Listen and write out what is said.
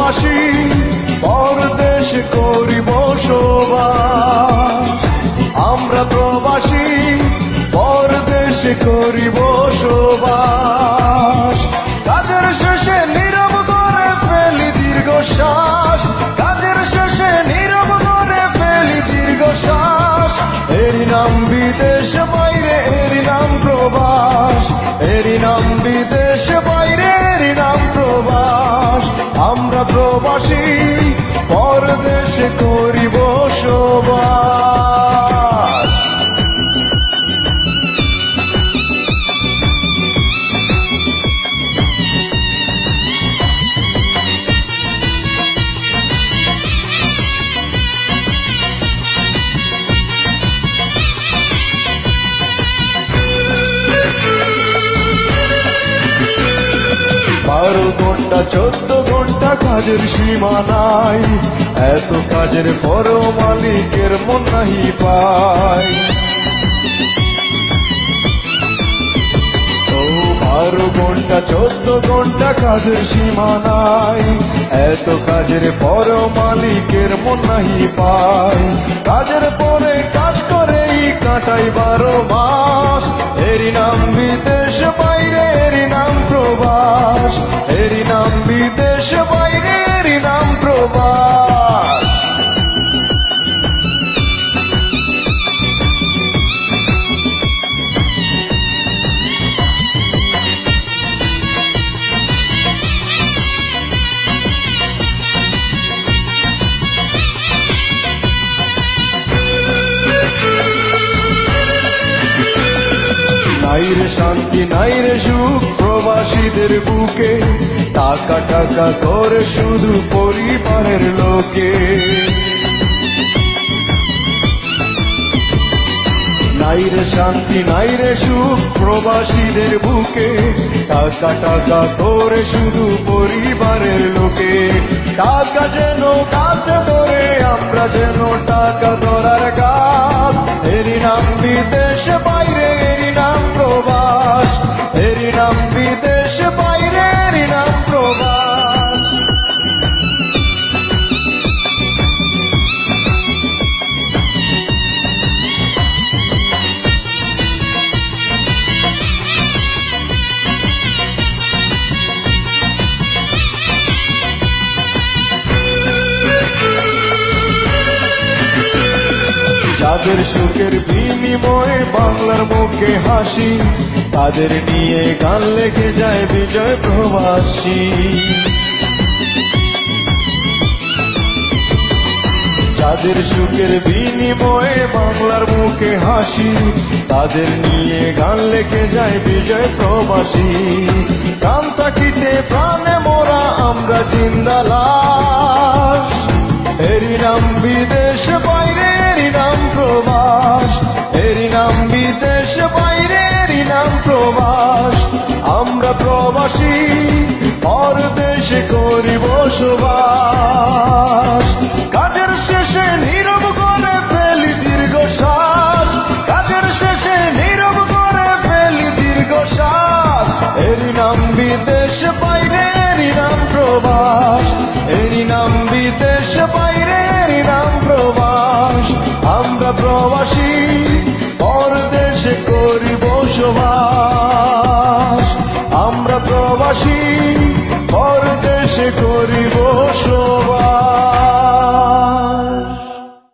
প্রবাসী পরদেশ করি বসবাস। আমরা প্রবাসী পরদেশ করি বসবাস। কাজের শেষে নীরব করে ফেলি দীর্ঘশ্বাস। কাজের শেষে নীরব করে ফেলি দীর্ঘশ্বাস। এরই নাম বিদেশ বাইরে, এরই নাম প্রবাস। এরই নাম বিদেশ বাইরে, এরই নাম প্রবাস। আমরা প্রবাসী পরদেশে করি বসবাস। বারো ঘন্টা 14 ঘন্টা কাজের সীমা নাই। এত কাজের পরও মালিকের মন নাহি পায়। ও 12 ঘন্টা 14 ঘন্টা কাজের সীমা নাই। এত কাজের পরও মালিকের মন নাহি পায়। কাজের পরে কাজ করেই কাটাই 12 মাস। এরই নাম বিদেশ বাইরে, এরই নাম প্রবাস। এরই নাম বিদেশ বাইরে, এরই নাম প্রবাস। নাইরে শান্তি নাইরে সুখ প্রবাসীদের বুকে। টাকা টাকা করে শুধু পরিবারের লোকে। নাইরে শান্তি নাইরে সুখ প্রবাসীদের বুকে। টাকা টাকা করে শুধু পরিবারের লোকে। টাকা যেন গাছে ধরে, আমরা যেন টাকা ধরার গাছ। এরই নাম বিদেশ বাইরে, এরই নাম প্রবাস। এরই নাম বিদেশ বাইরে, এরই নাম প্রবাস। যাদের সুখের বিনিময়ে বাংলার মুখে হাসি, তাদের নিয়ে গান লেগে যায় বিজয় প্রবাসী। যাদের সুখের বিনিময়ে বাংলার মুখে হাসি, তাদের নিয়ে গান লেগে যায় বিজয় প্রবাসী। প্রাণ থাকিতে প্রাণে মোরা আমরা জিন্দা লাশ। এরই নাম বিদেশ বাইরে, এরই নাম প্রবাস। এরই নাম বিদেশ বাইরে, এরই নাম প্রবাস। আমরা প্রবাসী পরদেশে করি বসবাস। কাজের শেষে নীরব করে ফেলি দীর্ঘশ্বাস। কাজের শেষে নীরব করে ফেলি দীর্ঘশ্বাস। এরই নাম বিদেশ বাইরে, এরই নাম প্রবাস। এরই নাম বিদেশ বাইরে, এরই নাম প্রবাস। আমরা প্রবাসী পরদেশে করি বসবাস। আমরা প্রবাসী পরদেশে করি বসবাস।